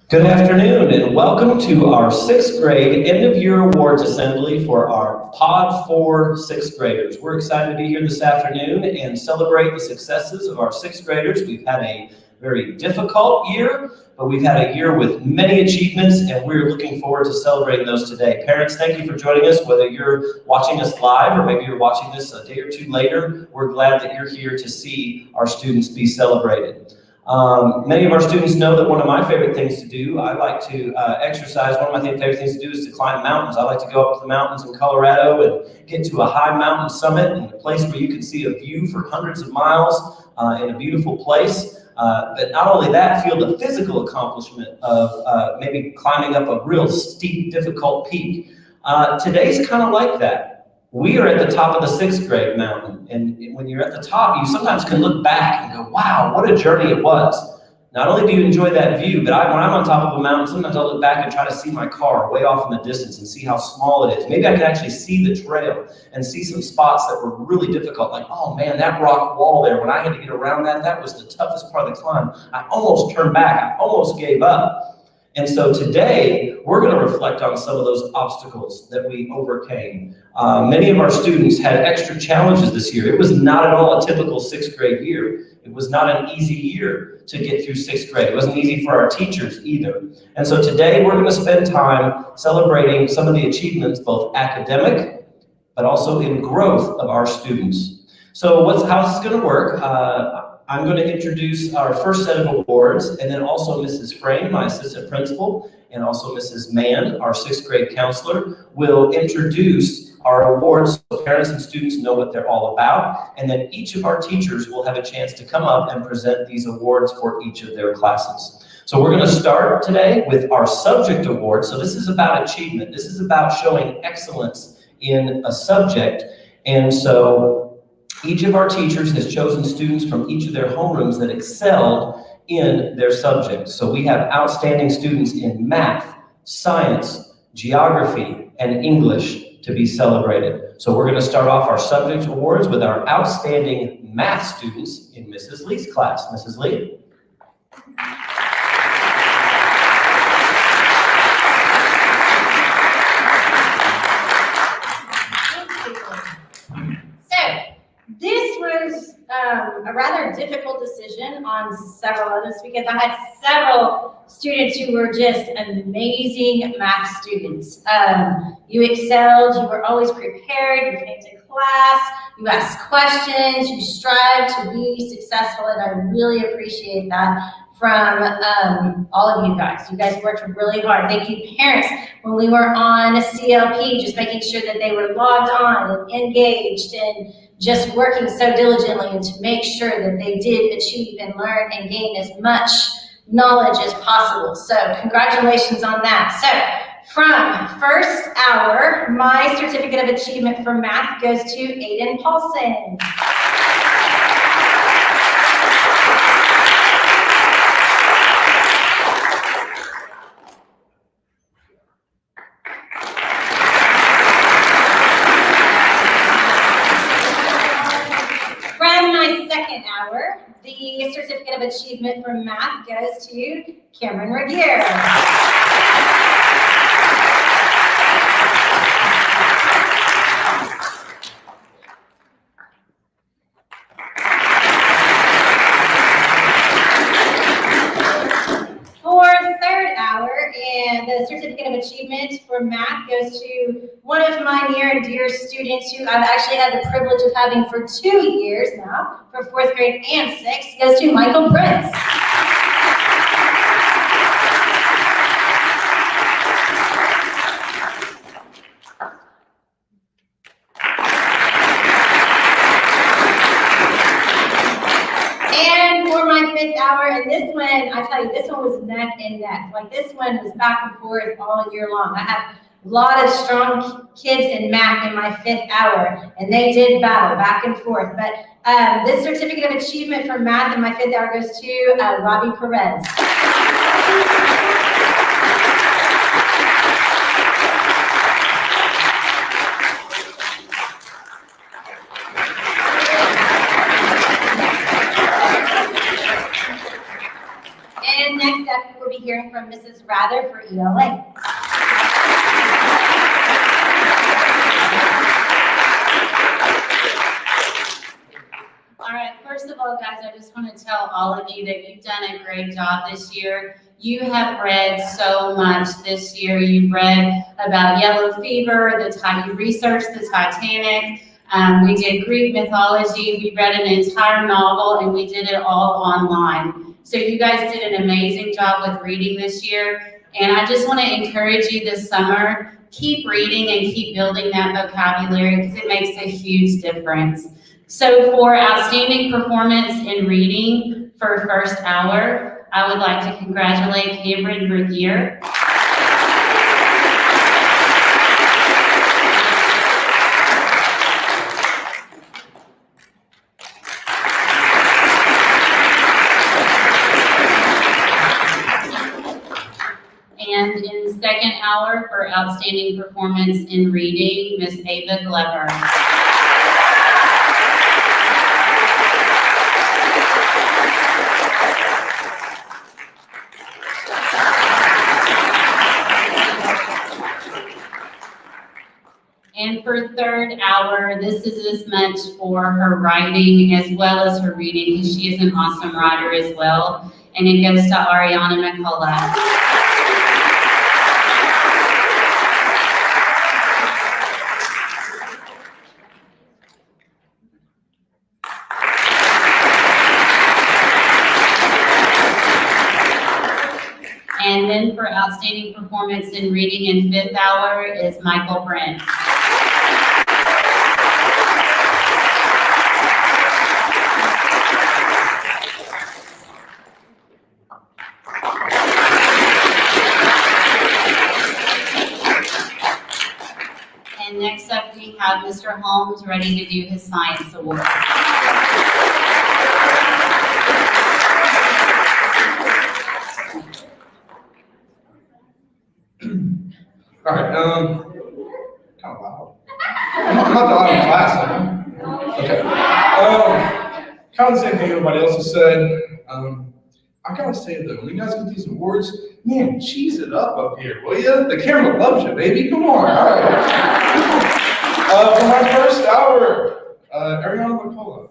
Good afternoon and welcome to our 6th grade end of year awards assembly for our Pod 4 6th graders. We're excited to be here this afternoon and celebrate the successes of our 6th graders. We've had a very difficult year, but we've had a year with many achievements and we're looking forward to celebrating those today. Parents, thank you for joining us, whether you're watching us live or maybe you're watching this a day or two later. We're glad that you're here to see our students be celebrated. Many of our students know that one of my favorite things to do, I like to exercise. One of my favorite things to do is to climb mountains. I like to go up to the mountains in Colorado and get to a high mountain summit in a place where you can see a view for hundreds of miles in a beautiful place. But not only that, feel the physical accomplishment of maybe climbing up a real steep, difficult peak. Today's kind of like that. We are at the top of the 6th grade mountain, and when you're at the top, you sometimes can look back and go, wow, what a journey it was. Not only do you enjoy that view, but when I'm on top of a mountain, sometimes I'll look back and try to see my car way off in the distance and see how small it is. Maybe I can actually see the trail and see some spots that were really difficult, like, oh man, that rock wall there, when I had to get around that was the toughest part of the climb. I almost turned back, I almost gave up. And so today, we're going to reflect on some of those obstacles that we overcame. Many of our students had extra challenges this year. It was not at all a typical 6th grade year. It was not an easy year to get through 6th grade. It wasn't easy for our teachers either. And so today, we're going to spend time celebrating some of the achievements, both academic, but also in growth of our students. So how's this going to work? I'm going to introduce our first set of awards, and then also Mrs. Frame, my assistant principal, and also Mrs. Mann, our 6th grade counselor, will introduce our awards so parents and students know what they're all about, and then each of our teachers will have a chance to come up and present these awards for each of their classes. So we're going to start today with our subject award. So this is about achievement. This is about showing excellence in a subject, and so each of our teachers has chosen students from each of their homerooms that excelled in their subjects. So we have outstanding students in math, science, geography, and English to be celebrated. So we're going to start off our subject awards with our outstanding math students in Mrs. Lee's class. Mrs. Lee. This was a rather difficult decision on several others because I had several students who were just amazing math students. You excelled, you were always prepared, you came to class, you asked questions, you strived to be successful, and I really appreciate that from all of you guys. You guys worked really hard. Thank you, parents. When we were on CLP, just making sure that they were logged on and engaged and just working so diligently and to make sure that they did achieve and learn and gain as much knowledge as possible. So congratulations on that. So from first hour, my certificate of achievement for math goes to Aiden Paulson. The certificate of achievement for math goes to Cameron Regier. For third hour, and the certificate of achievement for math goes to one of my near and dear students who I've actually had the privilege of having for 2 years now, for 4th grade and 6th, goes to Michael Prince. And for my 5th hour, and this one, I tell you, this one was neck and neck. Like this one was back and forth all year long. I have a lot of strong kids in math in my 5th hour, and they did battle back and forth. But this certificate of achievement for math in my 5th hour goes to Robbie Perez. And next up, we'll be hearing hearing from Mrs. Rather for ELA. All right, first of all, guys, I just want to tell all of you that you've done a great job this year. You have read so much this year. You've read about yellow fever, you researched the Titanic. We did Greek mythology. We read an entire novel, and we did it all online. So you guys did an amazing job with reading this year. And I just want to encourage you this summer, keep reading and keep building that vocabulary because it makes a huge difference. So for outstanding performance in reading for first hour, I would like to congratulate Cameron Bergier. And in second hour for outstanding performance in reading, Miss Ava Glover. And for third hour, this is as much for her writing as well as her reading, because she is an awesome writer as well. And it goes to Ariana McCullough. And then for outstanding performance in reading in fifth hour is Michael Brent. And next up we have Mr. Holmes ready to do his science award. All right, kind of loud. I'm not that loud in class, am I? Okay. Kind of the same thing everybody else has said. I gotta say though, when you guys get these awards, man, cheese it up here, will you? The camera loves you, baby. Come on. All right. For my first hour, Ariana McCullough.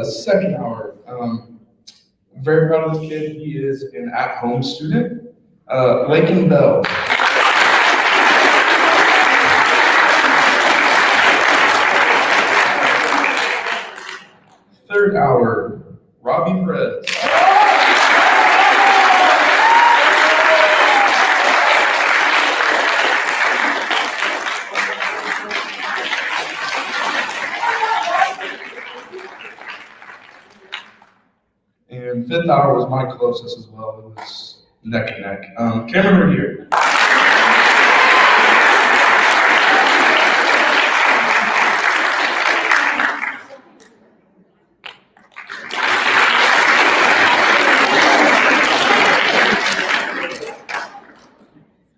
Second hour, I'm very proud of this kid. He is an at-home student, Laken Bell. Third hour, Robbie Perez. And fifth hour was my closest as well. It was neck and neck. Cameron Revere.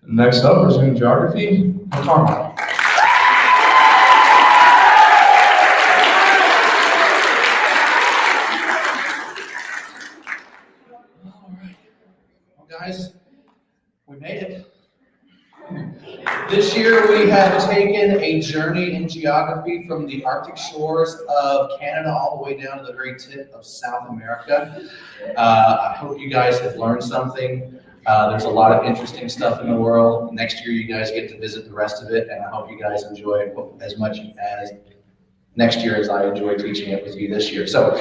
Next up, presenting geography, McConnell. Guys, we made it. This year we have taken a journey in geography from the Arctic shores of Canada all the way down to the very tip of South America. I hope you guys have learned something. There's a lot of interesting stuff in the world. Next year you guys get to visit the rest of it, and I hope you guys enjoy it as much as next year as I enjoy teaching it with you this year. So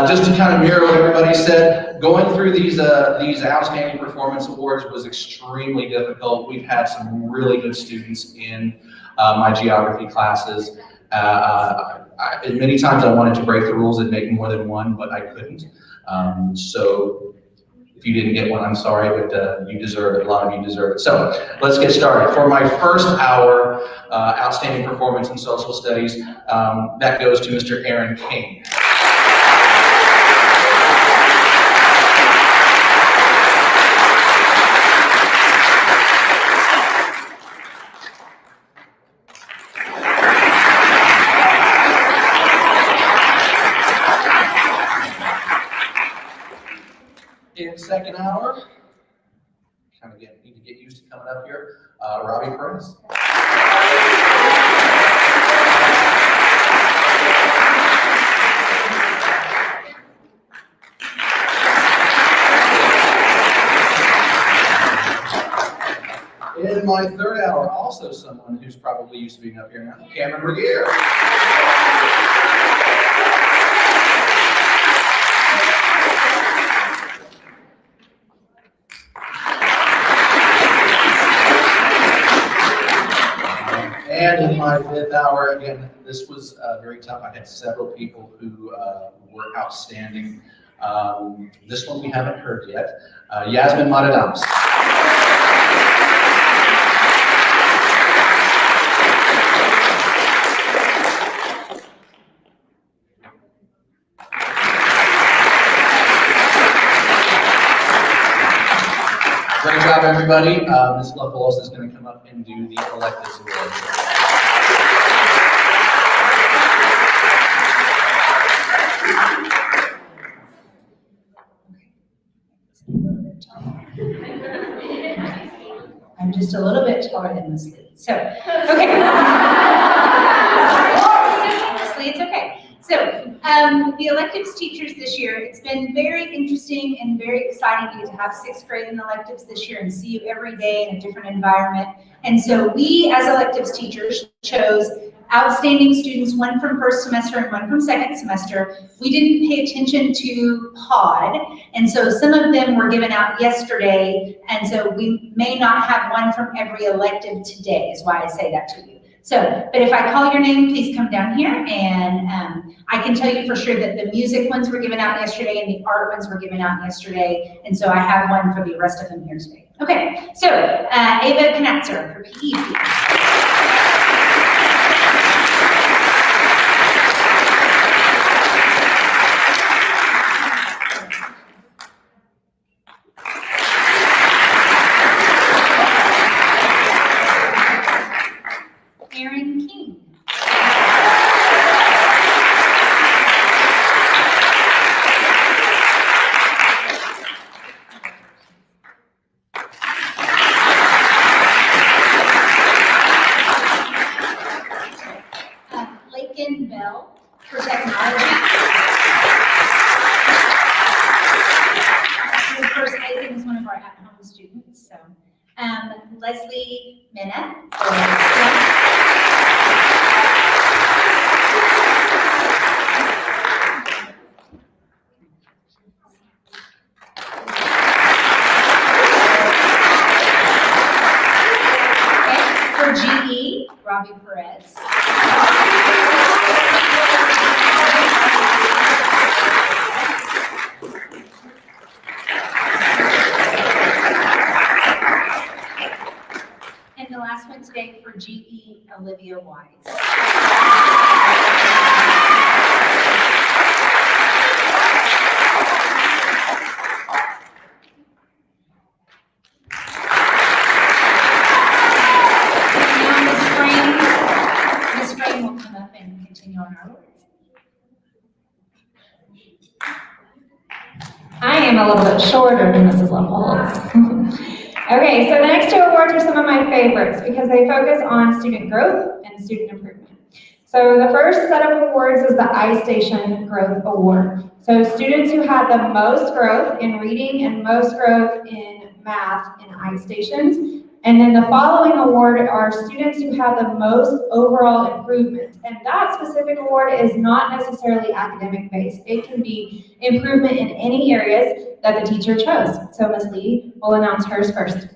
just to kind of mirror what everybody said, going through these outstanding performance awards was extremely difficult. We've had some really good students in my geography classes. Many times I wanted to break the rules and make more than one, but I couldn't. So if you didn't get one, I'm sorry, but you deserve it. A lot of you deserve it. So let's get started. For my first hour, outstanding performance in social studies, that goes to Mr. Aaron King. second hour. Kind of need to get used to coming up here. Robbie Perez. In my third hour, also someone who's probably used to being up here now, Cameron Regier. And in my fifth hour, again, this was very tough. I had several people who were outstanding. This one we haven't heard yet. Yasmin Matadams. Great job, everybody. Ms. Lovelos is going to come up and do the electives award. I'm just a little bit taller than Ms. Lee. So, okay. Ms. Lee, it's okay. So, the electives teachers this year, it's been very interesting and very exciting to have sixth grade in electives this year and see you every day in a different environment. And so we, as electives teachers, chose outstanding students, one from first semester and one from second semester. We didn't pay attention to POD, and so some of them were given out yesterday, and so we may not have one from every elective today, is why I say that to you. So, but if I call your name, please come down here, and I can tell you for sure that the music ones were given out yesterday and the art ones were given out yesterday, and so I have one for the rest of them here today. Okay, so Ava Knatzer for PE, please. For technology. The first Nathan is one of our at-home students. So, Leslie Minna for okay. For GE, Robbie Perez. And the last one today for GE, Olivia Wise. Ms. Frame will come up and continue on our awards. I am a little bit shorter than Mrs. Loveholtz. Okay, so the next two awards are some of my favorites because they focus on student growth and student improvement. So the first set of awards is the iStation Growth Award. So students who had the most growth in reading and most growth in math in iStations. And then the following award are students who have the most overall improvement. And that specific award is not necessarily academic based. It can be improvement in any areas that the teacher chose. So Ms. Lee will announce hers first.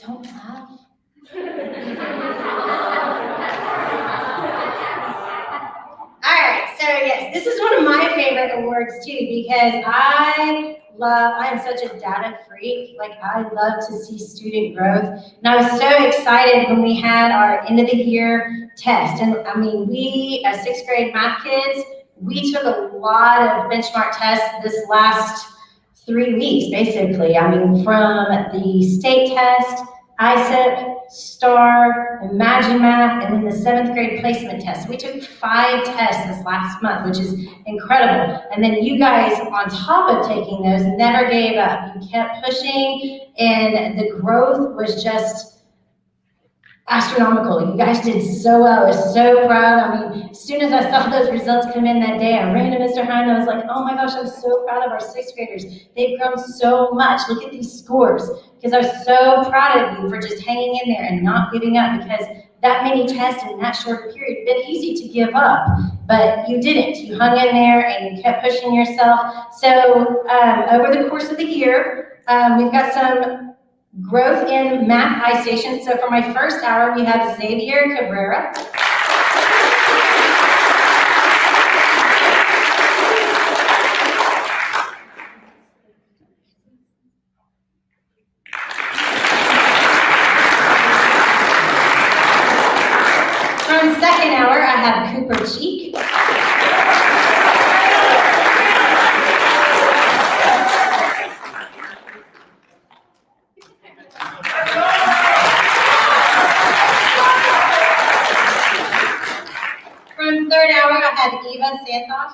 Don't laugh. So yes, this is one of my favorite awards too, because I am such a data freak. Like, I love to see student growth. And I was so excited when we had our end of the year test. And I mean, we as sixth grade math kids, we took a lot of benchmark tests this last 3 weeks, basically. I mean, from the state test, ISEP, STAR, Imagine Math, and then the 7th grade placement test. We took 5 tests this last month, which is incredible. And then you guys, on top of taking those, never gave up. You kept pushing, and the growth was just astronomical. You guys did so well. I was so proud. I mean, as soon as I saw those results come in that day, I ran to Mr. Hine. I was like, oh my gosh, I'm so proud of our 6th graders. They've grown so much. Look at these scores. Because I was so proud of you for just hanging in there and not giving up, because that many tests in that short period, it's been easy to give up, but you didn't. You hung in there and you kept pushing yourself. So over the course of the year, we've got some growth in math iStation. So for my first hour, we have Xavier Cabrera. From second hour, I have Cooper Cheek. From third hour, I have Eva Santos.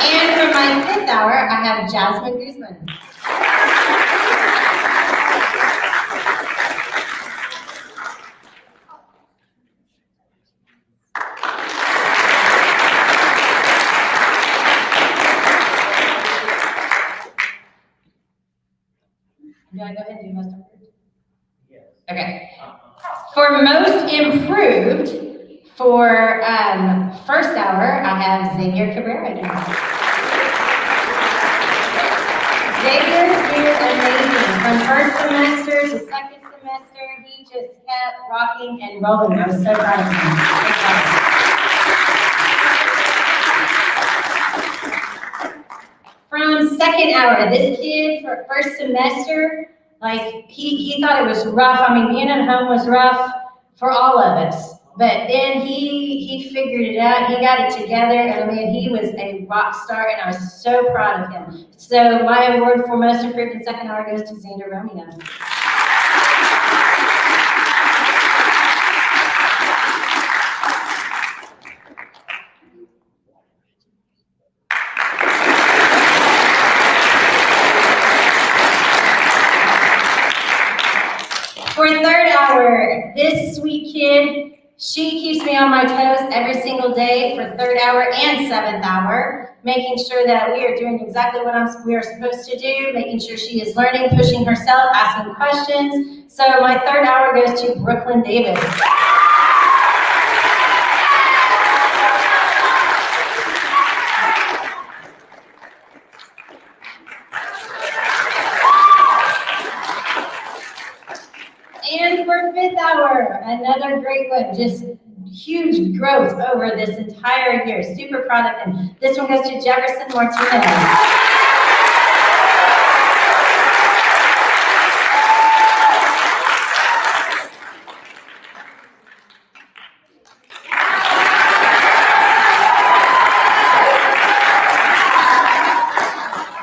And for my fifth hour, I have Jasmine Guzman. Do I go ahead and do most improved? Yes. Okay. For most improved, for first hour, I have Xavier Cabrera again. Xavier is amazing. From first semester to second semester, he just kept rocking and rolling. I was so proud of him. From second hour, this kid for first semester, like he thought it was rough. I mean, being at home was rough for all of us. But then he figured it out. He got it together, and I mean, he was a rock star, and I was so proud of him. So my award for most improved in second hour goes to Xander Romeo. For third hour, this sweet kid, she keeps me on my toes every single day for third hour and seventh hour, making sure that we are doing exactly what we are supposed to do, making sure she is learning, pushing herself, asking questions. So my third hour goes to Brooklyn Davis. And for fifth hour, another great one, just huge growth over this entire year. Super proud of him. This one goes to Jefferson Martinez.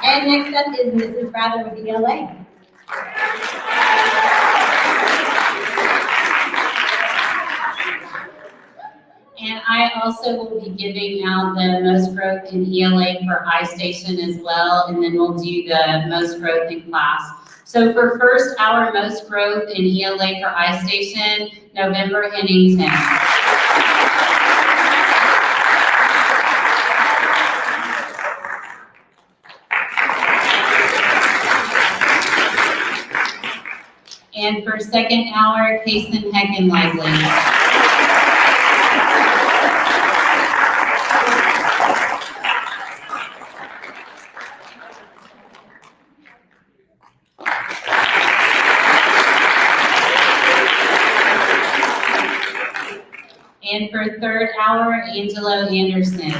And next up is Mrs. Rather with ELA. And I also will be giving out the most growth in ELA for iStation as well, and then we'll do the most growth in class. So for first hour most growth in ELA for iStation, November Hennington. And for second hour, Kason Hecken Leslie. And for third hour, Angelo Anderson.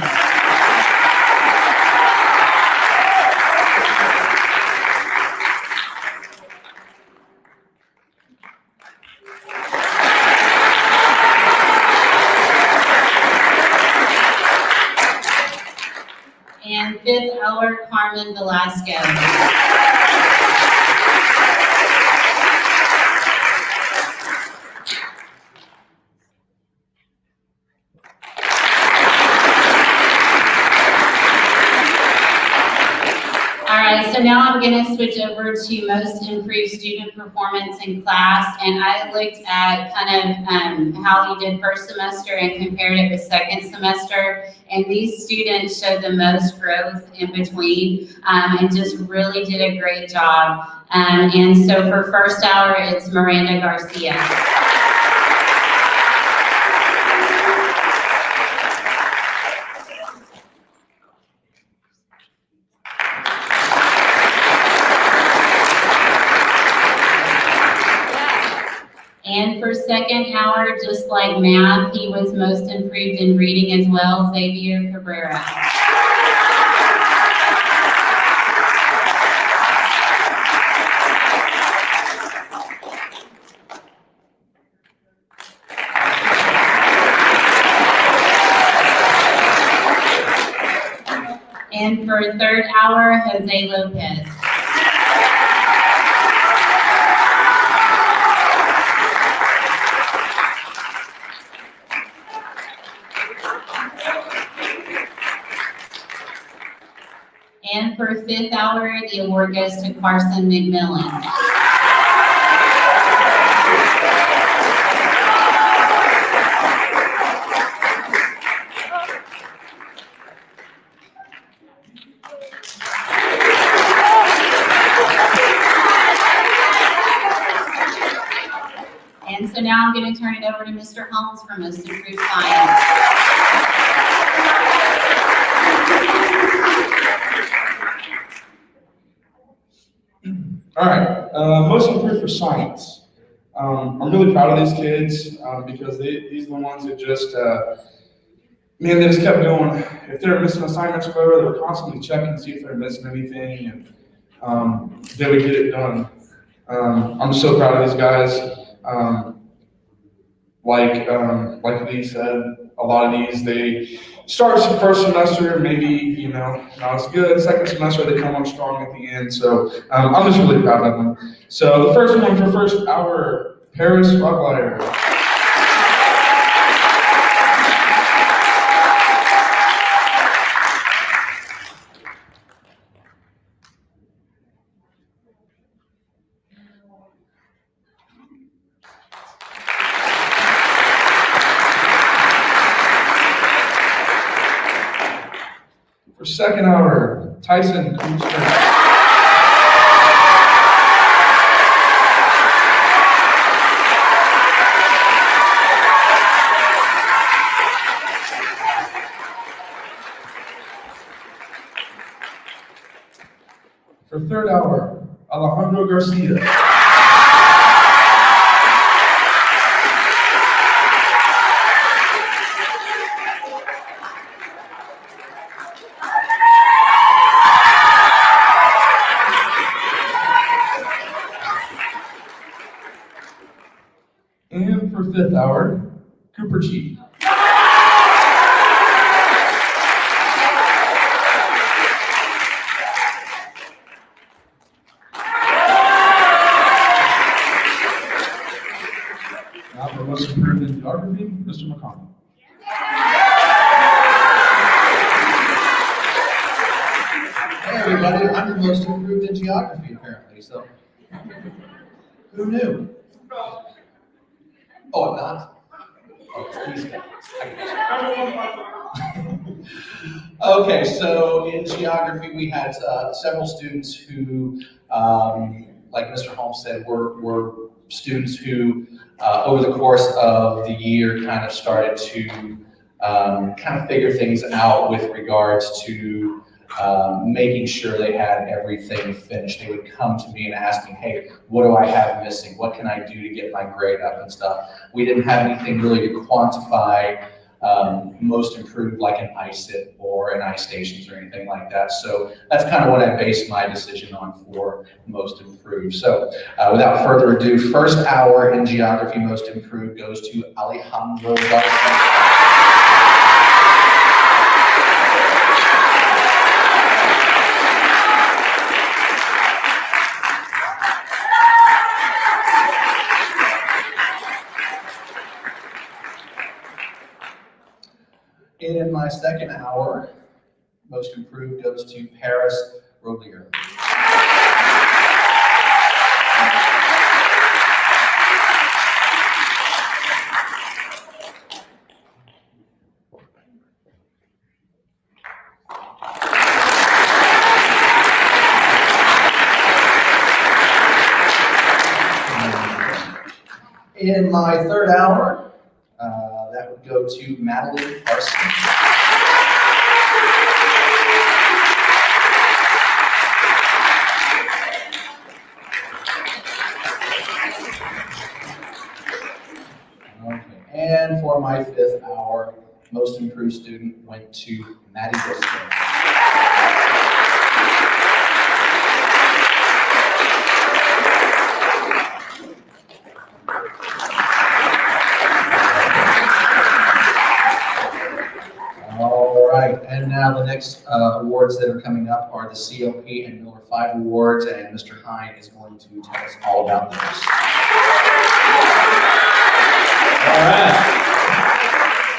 And 5th hour, Carmen Velasquez. All right, so now I'm going to switch over to most improved student performance in class, and I looked at kind of how he did first semester and compared it with second semester, and these students showed the most growth in between, and just really did a great job. And so for first hour, it's Miranda Garcia. And for second hour, just like math, he was most improved in reading as well, Xavier Cabrera. And for third hour, Jose Lopez. And for 5th hour, the award goes to Carson McMillan. And so now I'm going to turn it over to Mr. Holmes for most improved science. All right, most improved for science. I'm really proud of these kids because these are the ones that just, man, they just kept going. If they're missing assignments or whatever, they were constantly checking to see if they're missing anything, and they would get it done. I'm so proud of these guys. Like Lee said, a lot of these, they start the first semester, maybe, not as good. Second semester, they come on strong at the end. So I'm just really proud of them. So the first one for first hour, Paris Rottweiler. For second hour, Tyson Kuster. For third hour, Alejandro Garcia. And for fifth hour, Cooper Chi. Now for most improved in geography, Mr. McConnell. Hey everybody, I'm the most improved in geography apparently, so. Who knew? Oh, I'm not? Oh, please, okay, so in geography, we had several students who, like Mr. Holmes said, were students who, over the course of the year, kind of started to kind of figure things out with regards to making sure they had everything finished. They would come to me and ask me, hey, what do I have missing? What can I do to get my grade up and stuff? We didn't have anything really to quantify most improved, like an ISIT or an iStations or anything like that. So that's kind of what I based my decision on for most improved. So without further ado, first hour in geography most improved goes to Alejandro Garcia. second hour, most improved goes to Paris Roglier. In my third hour, that would go to Madeline Parsons. Okay. And for my fifth hour, most improved student went to Maddie Briscoe. All right, and now the next awards that are coming up are the COP and Miller 5 awards, and Mr. Hine is going to tell us all about those. All right.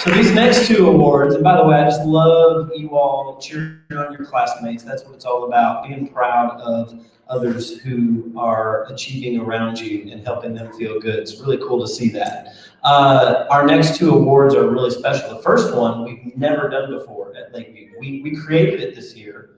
So these next two awards, and by the way, I just love you all cheering on your classmates. That's what it's all about, being proud of others who are achieving around you and helping them feel good. It's really cool to see that. Our next two awards are really special. The first one we've never done before at Lakeview. We created it this year,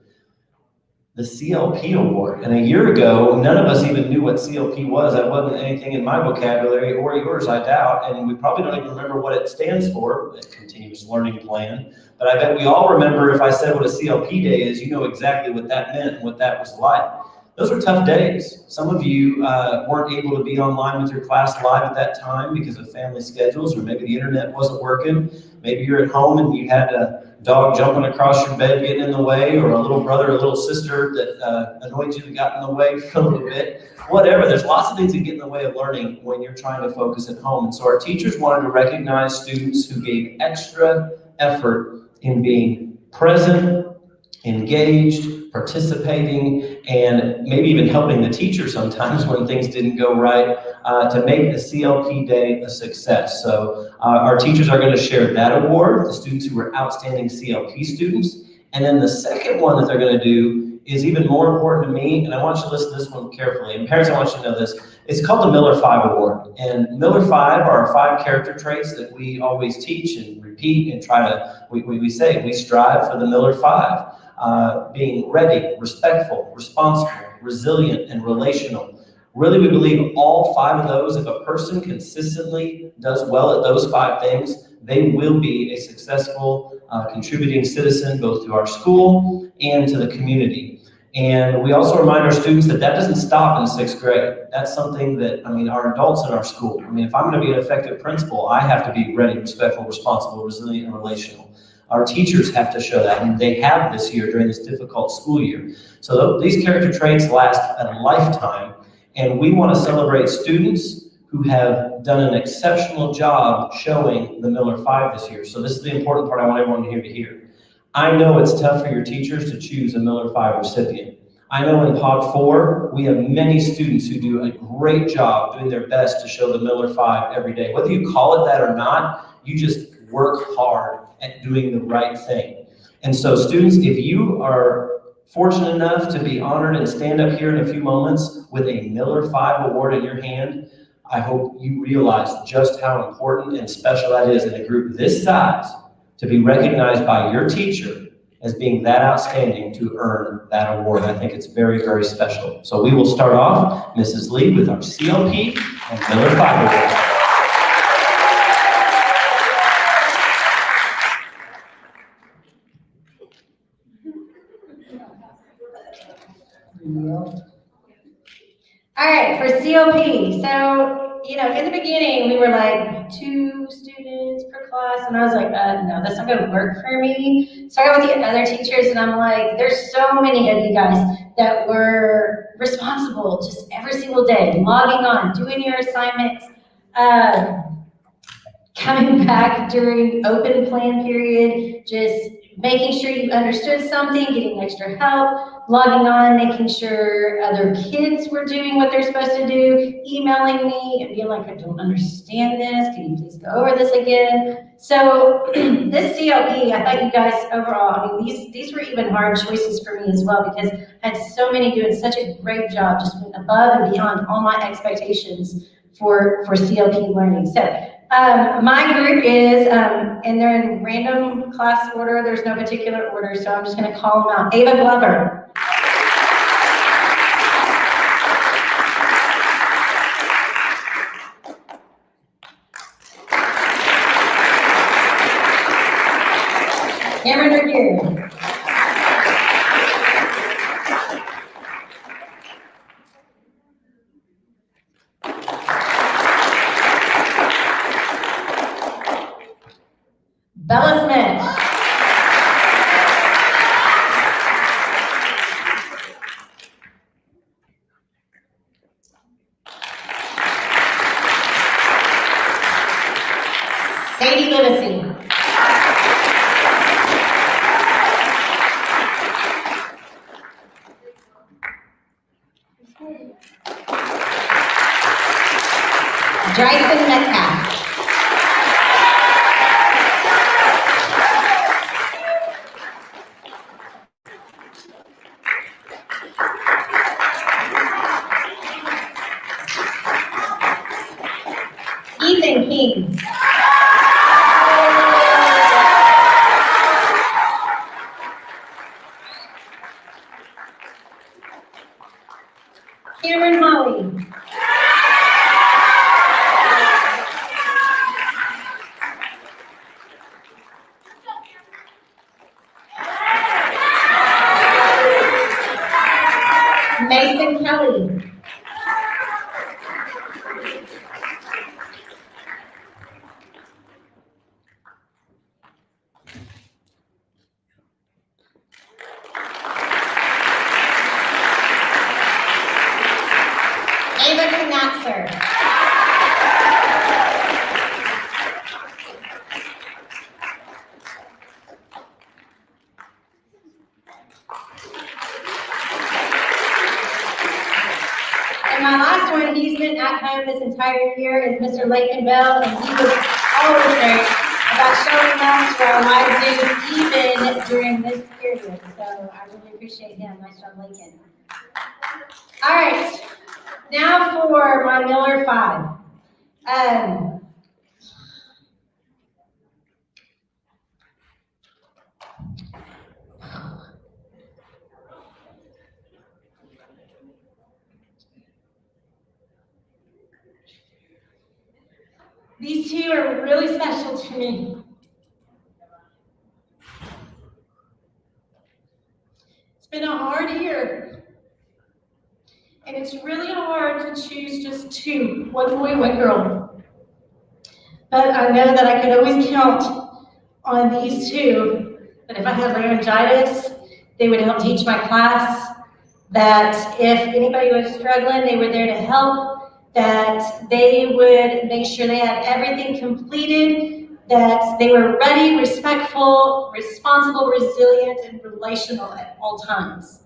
the CLP Award. And a year ago, none of us even knew what CLP was. That wasn't anything in my vocabulary or yours, I doubt. And we probably don't even remember what it stands for, a continuous learning plan. But I bet we all remember if I said what a CLP day is, you know exactly what that meant and what that was like. Those were tough days. Some of you weren't able to be online with your class live at that time because of family schedules, or maybe the internet wasn't working. Maybe you're at home and you had a dog jumping across your bed getting in the way, or a little brother or little sister that annoyed you that got in the way for a little bit. Whatever, there's lots of things that get in the way of learning when you're trying to focus at home. And so our teachers wanted to recognize students who gave extra effort in being present, engaged, participating, and maybe even helping the teacher sometimes when things didn't go right, to make the CLP day a success. So our teachers are going to share that award, the students who were outstanding CLP students. And then the second one that they're going to do is even more important to me, and I want you to listen to this one carefully. And parents, I want you to know this. It's called the Miller 5 Award. And Miller 5 are 5 character traits that we always teach and repeat and try to, we say, we strive for the Miller 5. Being ready, respectful, responsible, resilient, and relational. Really, we believe all 5 of those, if a person consistently does well at those 5 things, they will be a successful contributing citizen both to our school and to the community. And we also remind our students that that doesn't stop in 6th grade. That's something that, our adults in our school, if I'm going to be an effective principal, I have to be ready, respectful, responsible, resilient, and relational. Our teachers have to show that, and they have this year during this difficult school year. So these character traits last a lifetime, and we want to celebrate students who have done an exceptional job showing the Miller 5 this year. So this is the important part I want everyone here to hear. I know it's tough for your teachers to choose a Miller 5 recipient. I know in Pod 4, we have many students who do a great job doing their best to show the Miller 5 every day. Whether you call it that or not, you just work hard at doing the right thing. And so students, if you are fortunate enough to be honored and stand up here in a few moments with a Miller 5 award in your hand, I hope you realize just how important and special that is in a group this size to be recognized by your teacher as being that outstanding to earn that award. I think it's very, very special. So we will start off, Mrs. Lee, with our CLP and Miller 5 awards. All right, for CLP, so, in the beginning, we were like 2 students per class, and I was like, no, that's not gonna work for me. So I got with the other teachers, and I'm like, there's so many of you guys that were responsible just every single day, logging on, doing your assignments, coming back during open plan period, just making sure you understood something, getting extra help, logging on, making sure other kids were doing what they're supposed to do, emailing me and being like, I don't understand this, can you please go over this again? So this CLP, I thought you guys overall, I mean, these were even hard choices for me as well, because I had so many doing such a great job, just went above and beyond all my expectations for CLP learning. So my group is, and they're in random class order. There's no particular order, so I'm just going to call them out. Ava Glover. Cameron Revere. Bella Smith. Sadie Livesey. Bryson Metcalf. Ethan King. Cameron Holly. Mason Kelly. Ava Knatzer. And my last one, he's been at home this entire year, is Mr. Lakin Bell, and he was always great about showing up to our live Zoom even during this period. So I really appreciate him. Nice job, Lakin. All right. Now for my Miller 5. These two are really special to me. It's been a hard year. And it's really hard to choose just two, one boy, one girl. But I know that I could always count on these two, that if I had laryngitis, they would help teach my class, that if anybody was struggling, they were there to help, that they would make sure they had everything completed, that they were ready, respectful, responsible, resilient, and relational at all times.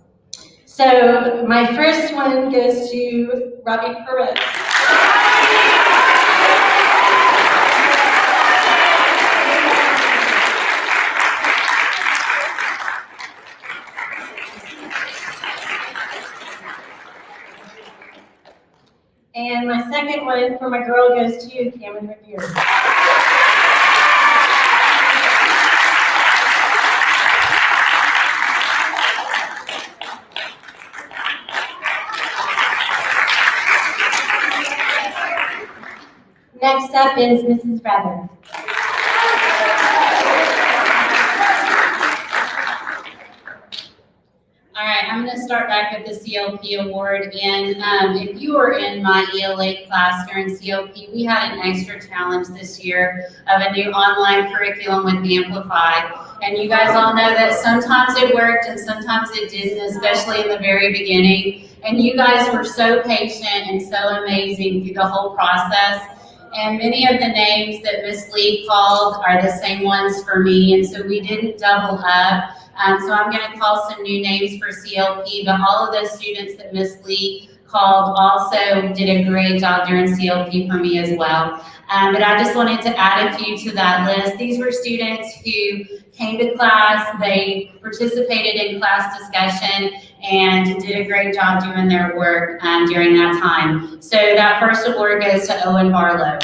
So my first one goes to Robbie Perez. And my second one for my girl goes to Cameron Revere. Next up is Mrs. Rather. All right, I'm going to start back with the CLP award. And if you were in my ELA class during CLP, we had an extra challenge this year of a new online curriculum with Amplify. And you guys all know that sometimes it worked and sometimes it didn't, especially in the very beginning. And you guys were so patient and so amazing through the whole process. And many of the names that Miss Lee called are the same ones for me, and so we didn't double up. So I'm going to call some new names for CLP, but all of those students that Miss Lee called also did a great job during CLP for me as well. But I just wanted to add a few to that list. These were students who came to class, they participated in class discussion, and did a great job doing their work during that time. So that first award goes to Owen Barlow.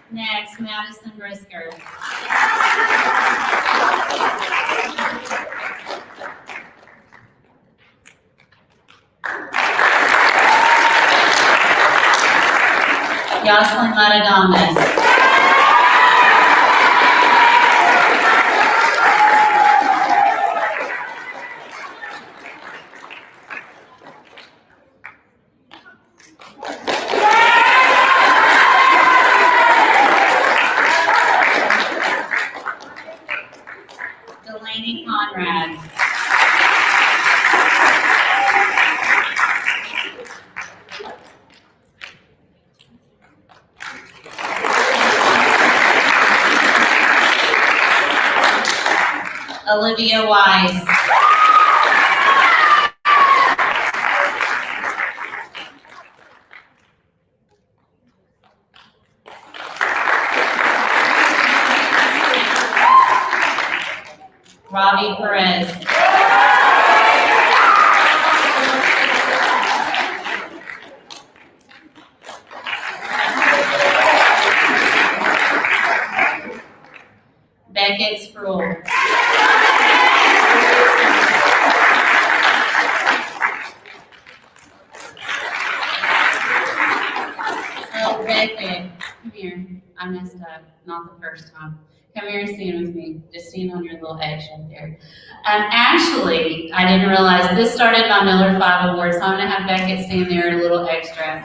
Next, Madison Brisker. Jocelyn Matadomas. Delaney Conrad. Olivia Wise. Robbie Perez. Beckett Sproul. Oh, Beckett, come here. I messed up, not the first time. Come here and stand with me. Just stand on your little edge right there. Actually, I didn't realize this started my Miller 5 Award, so I'm going to have Beckett stand there a little extra.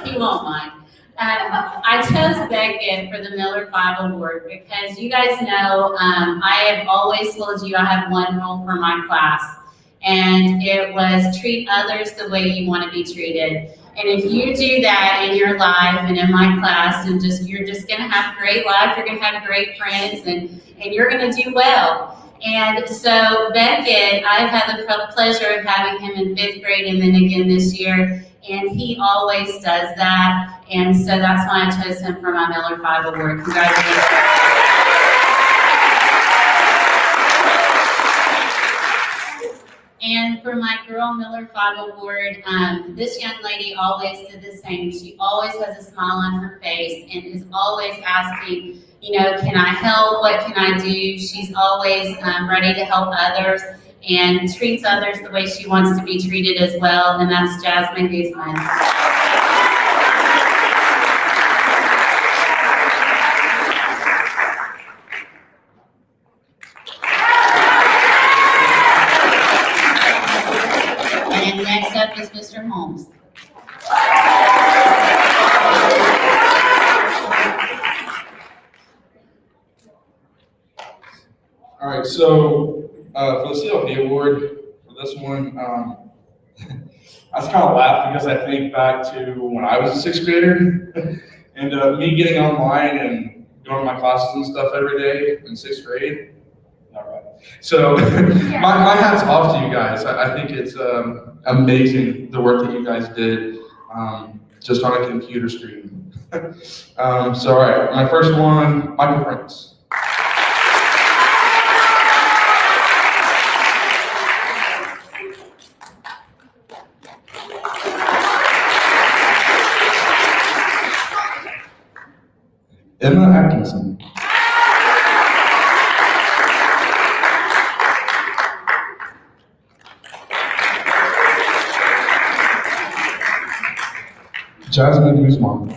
He won't mind. I chose Beckett for the Miller 5 Award because you guys know I have always told you I have one rule for my class, and it was treat others the way you want to be treated. And if you do that in your life and in my class, and you're just going to have a great life, you're going to have great friends, and you're going to do well. And so Beckett, I've had the pleasure of having him in 5th grade and then again this year, and he always does that. And so that's why I chose him for my Miller 5 Award. Congratulations. And for my Girl Miller 5 Award, this young lady always did the same. She always has a smile on her face and is always asking, you know, can I help? What can I do? She's always ready to help others and treats others the way she wants to be treated as well, and that's Jasmine Guzman. And next up is Mr. Holmes. All right, so for the CLP award, for this one, I just kind of laugh because I think back to when I was a 6th grader and me getting online and going to my classes and stuff every day in 6th grade. All right. So my hat's off to you guys. I think it's amazing the work that you guys did just on a computer screen. So all right, my first one, Michael Prince. Emma Atkinson. Jasmine Guzman.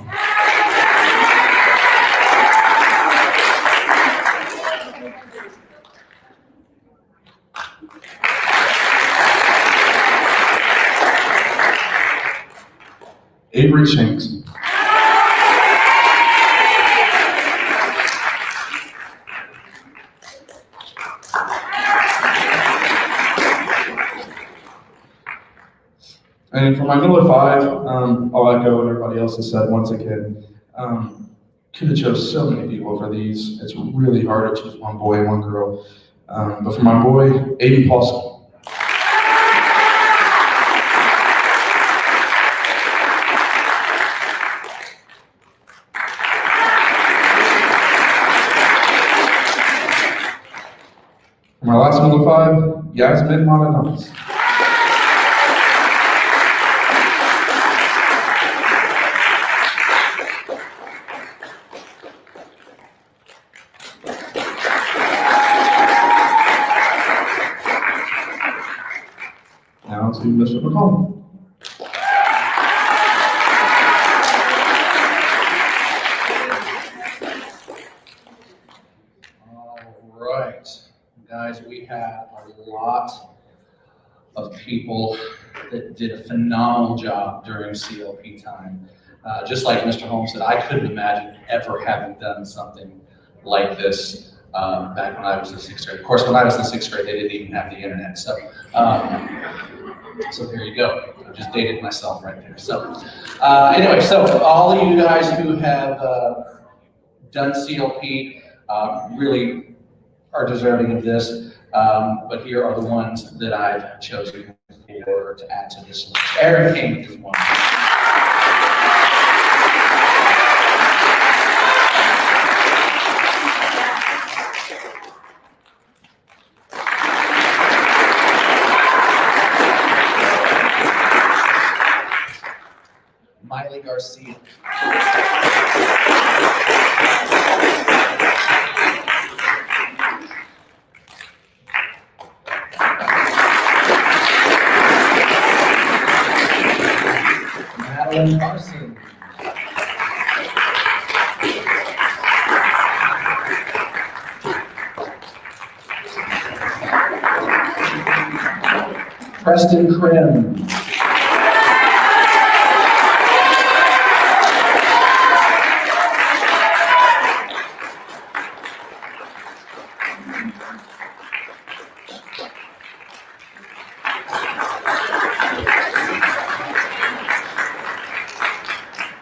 Avery Shanks. And for my Miller 5, I'll echo what everybody else has said once again. Could have chose so many people for these. It's really hard to choose one boy and one girl. But for my boy, Aiden Paulson. For my last Miller 5, Yasmin Mananas. Now to Mr. McCollum. All right, guys, we have a lot of people that did a phenomenal job during CLP time. Just like Mr. Holmes said, I couldn't imagine ever having done something like this back when I was in 6th grade. Of course, when I was in 6th grade, they didn't even have the internet. So there you go. I just dated myself right there. So anyway, so all of you guys who have done CLP really are deserving of this. But here are the ones that I've chosen to add to this list. Aaron King is one. Miley Garcia. Madeline Carson. Preston Krim.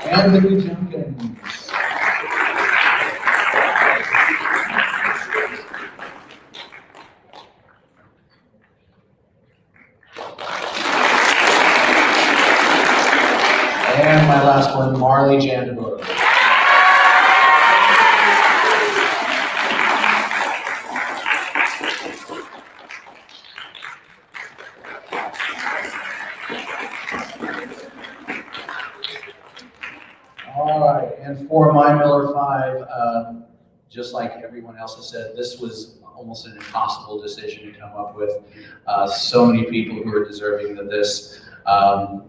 Anthony Jenkins. And my last one, Marley Jandabur. All right, and for my Miller 5, just like everyone else has said, this was almost an impossible decision to come up with. So many people who are deserving of this.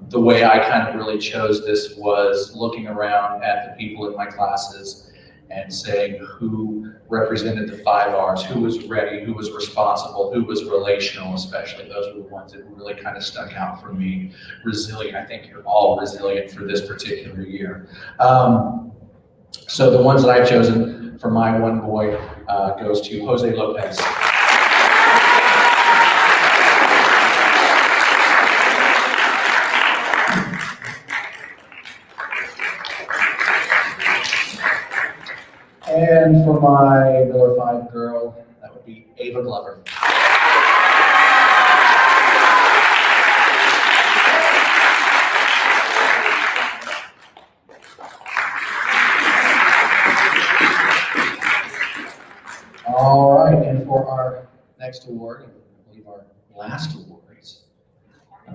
The way I kind of really chose this was looking around at the people in my classes and saying who represented the 5 R's, who was ready, who was responsible, who was relational, especially. Those were the ones that really kind of stuck out for me. Resilient, I think you're all resilient for this particular year. So the ones that I've chosen for my one boy goes to Jose Lopez. And for my Miller 5 girl, that would be Ava Glover. All right, and for our next award, and I believe our last awards,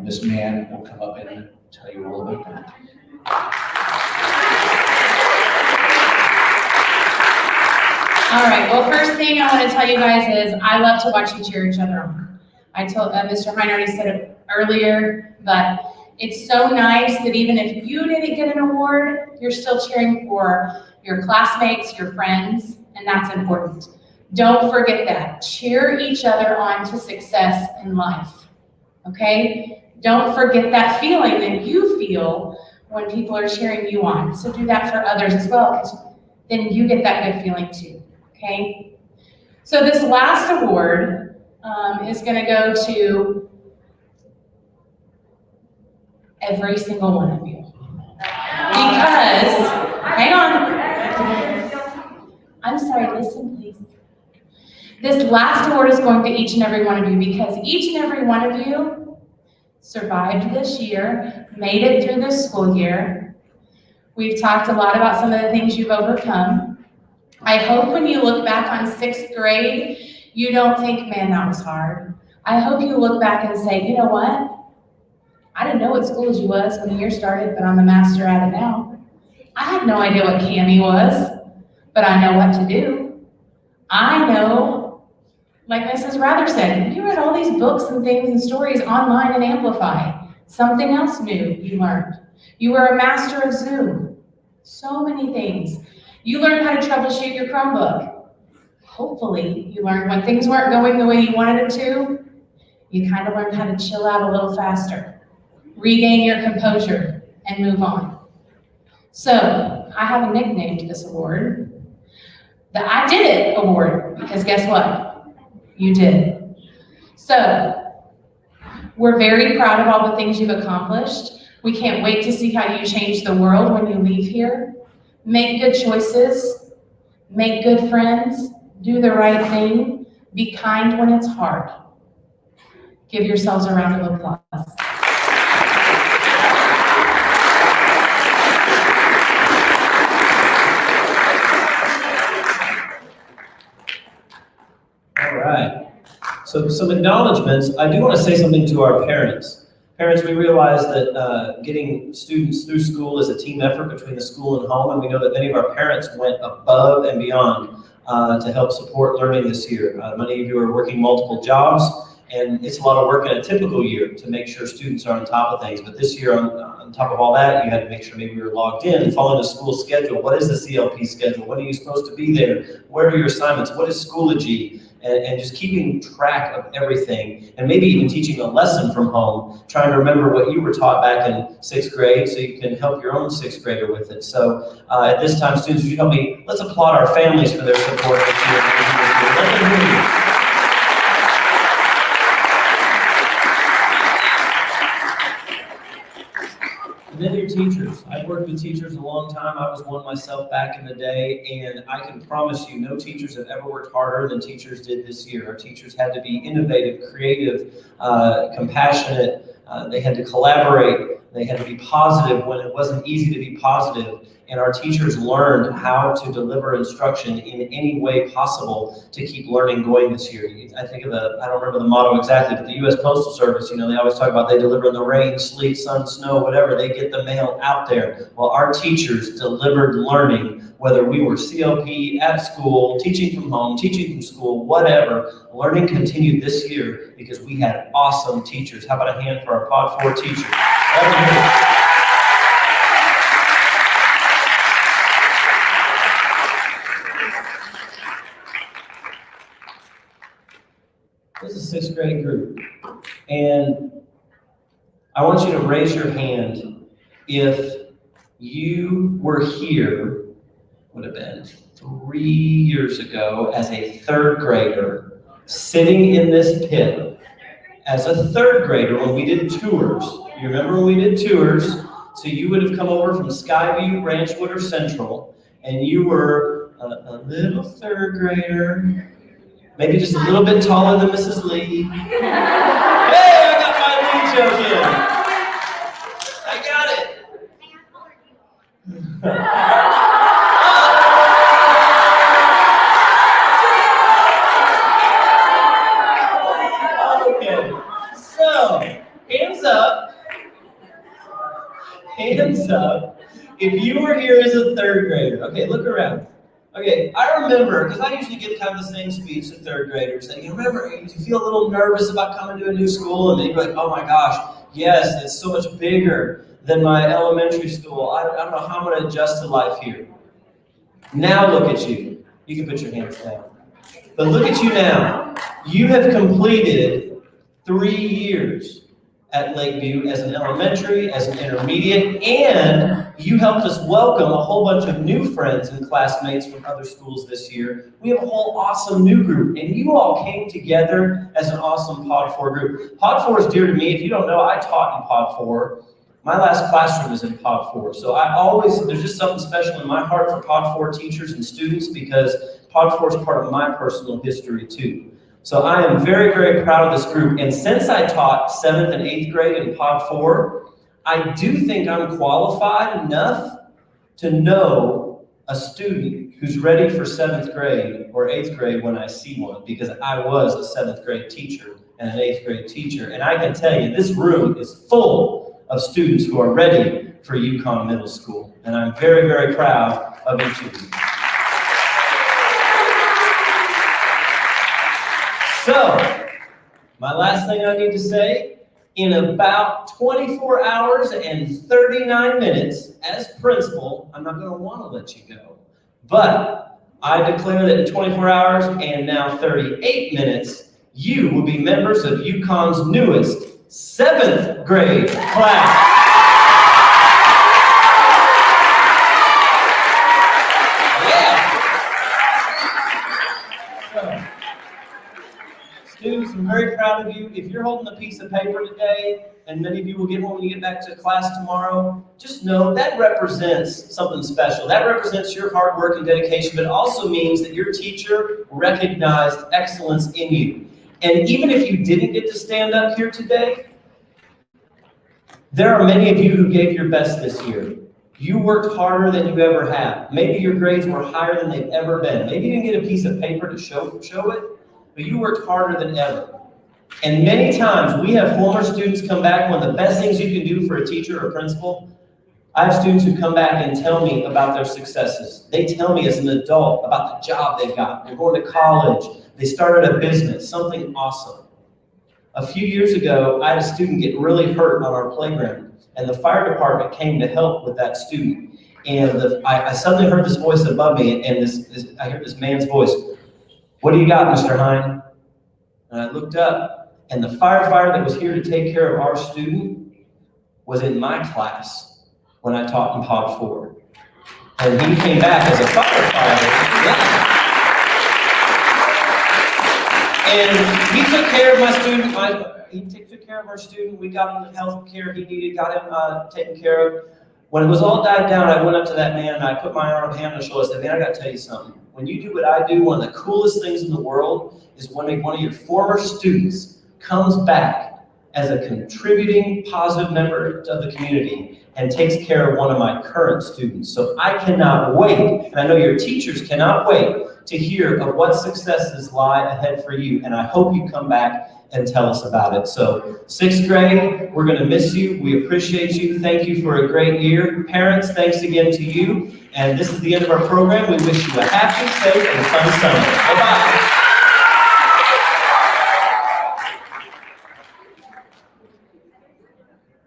this man will come up and tell you a little bit about that. All right, well, first thing I want to tell you guys is I love to watch you cheer each other on. I told Mr. Hine already said it earlier, but it's so nice that even if you didn't get an award, you're still cheering for your classmates, your friends, and that's important. Don't forget that. Cheer each other on to success in life, okay? Don't forget that feeling that you feel when people are cheering you on. So do that for others as well, because then you get that good feeling too, okay? So this last award is gonna go to Every single one of you. Because, hang on. I'm sorry, listen please. This last award is going to each and every one of you because each and every one of you survived this year, made it through this school year. We've talked a lot about some of the things you've overcome. I hope when you look back on 6th grade, you don't think, man, that was hard. I hope you look back and say, you know what? I didn't know what Schoology was when the year started, but I'm a master at it now. I had no idea what CAMI was, but I know what to do. I know, like Mrs. Rather said, you read all these books and things and stories online and Amplify. Something else new you learned. You were a master of Zoom. So many things. You learned how to troubleshoot your Chromebook. Hopefully, you learned when things weren't going the way you wanted it to, you kind of learned how to chill out a little faster, regain your composure, and move on. So, I have a nickname to this award, the I Did It Award, because guess what? You did. So, we're very proud of all the things you've accomplished. We can't wait to see how you change the world when you leave here. Make good choices, make good friends, do the right thing, be kind when it's hard. Give yourselves a round of applause. All right. So some acknowledgements. I do want to say something to our parents. Parents, we realize that getting students through school is a team effort between the school and home, and we know that many of our parents went above and beyond to help support learning this year. Many of you are working multiple jobs, and it's a lot of work in a typical year to make sure students are on top of things. But this year, on top of all that, you had to make sure maybe you were logged in, following the school schedule. What is the CLP schedule? When are you supposed to be there? Where are your assignments? What is Schoology? And just keeping track of everything, and maybe even teaching a lesson from home, trying to remember what you were taught back in 6th grade so you can help your own 6th grader with it. So at this time, students, would you help me? Let's applaud our families for their support this year. Let them hear you. And then your teachers. I've worked with teachers a long time. I was one myself back in the day, and I can promise you no teachers have ever worked harder than teachers did this year. Our teachers had to be innovative, creative, compassionate. They had to collaborate. They had to be positive when it wasn't easy to be positive. And our teachers learned how to deliver instruction in any way possible to keep learning going this year. I think of I don't remember the motto exactly, but the U.S. Postal Service, they always talk about they deliver in the rain, sleet, sun, snow, whatever. They get the mail out there. Well, our teachers delivered learning, whether we were CLP at school, teaching from home, teaching from school, whatever. Learning continued this year because we had awesome teachers. How about a hand for our Pod 4 teachers? This is a 6th grade group, and I want you to raise your hand if you were here, would have been 3 years ago, as a 3rd grader, sitting in this pit as a 3rd grader when we did tours. You remember when we did tours? So you would have come over from Skyview, Ranchwood, or Central, and you were a little 3rd grader, maybe just a little bit taller than Mrs. Lee. Hey, I got my Lee joke in. I got it. Okay, so hands up. Hands up if you were here as a 3rd grader. Okay, look around. Okay, I remember, because I usually give kind of the same speech to 3rd graders, that you feel a little nervous about coming to a new school, and then you're like, oh my gosh, yes, it's so much bigger than my elementary school. I don't know how I'm going to adjust to life here. Now look at you. You can put your hands down. But look at you now. You have completed 3 years at Lakeview as an elementary, as an intermediate, and you helped us welcome a whole bunch of new friends and classmates from other schools this year. We have a whole awesome new group, and you all came together as an awesome Pod 4 group. Pod 4 is dear to me. If you don't know, I taught in Pod 4 My last classroom is in Pod 4. So there's just something special in my heart for Pod 4 teachers and students because Pod 4 is part of my personal history too. So I am very, very proud of this group. And since I taught 7th and 8th grade in Pod 4, I do think I'm qualified enough to know a student who's ready for 7th grade or 8th grade when I see one, because I was a 7th grade teacher and an 8th grade teacher. And I can tell you, this room is full of students who are ready for UConn Middle School. And I'm very, very proud of each of you. So, my last thing I need to say, in about 24 hours and 39 minutes, as principal, I'm not going to want to let you go. But I declare that in 24 hours and now 38 minutes, you will be members of UConn's newest 7th grade class. Yeah. So, students, I'm very proud of you. If you're holding a piece of paper today, and many of you will get one when you get back to class tomorrow, just know that represents something special. That represents your hard work and dedication, but it also means that your teacher recognized excellence in you. And even if you didn't get to stand up here today, there are many of you who gave your best this year. You worked harder than you ever have. Maybe your grades were higher than they've ever been. Maybe you didn't get a piece of paper to show it, but you worked harder than ever. And many times we have former students come back. One of the best things you can do for a teacher or principal, I have students who come back and tell me about their successes. They tell me as an adult about the job they got. They're going to college. They started a business, something awesome. A few years ago, I had a student get really hurt on our playground, and the fire department came to help with that student. And I suddenly heard this voice above me, and I heard this man's voice. "What do you got, Mr. Hine?" And I looked up, and the firefighter that was here to take care of our student was in my class when I taught in Pod 4. And he came back as a firefighter. Yeah. And he took care of my student. He took care of our student. We got him the health care he needed, got him taken care of. When it was all died down, I went up to that man and I put my hand on his shoulder. I said, "Man, I got to tell you something. When you do what I do, one of the coolest things in the world is when one of your former students comes back as a contributing, positive member of the community and takes care of one of my current students." So I cannot wait, and I know your teachers cannot wait to hear of what successes lie ahead for you. And I hope you come back and tell us about it. So 6th grade, we're going to miss you. We appreciate you. Thank you for a great year. Parents, thanks again to you. And this is the end of our program. We wish you a happy, safe, and fun summer. Bye-bye.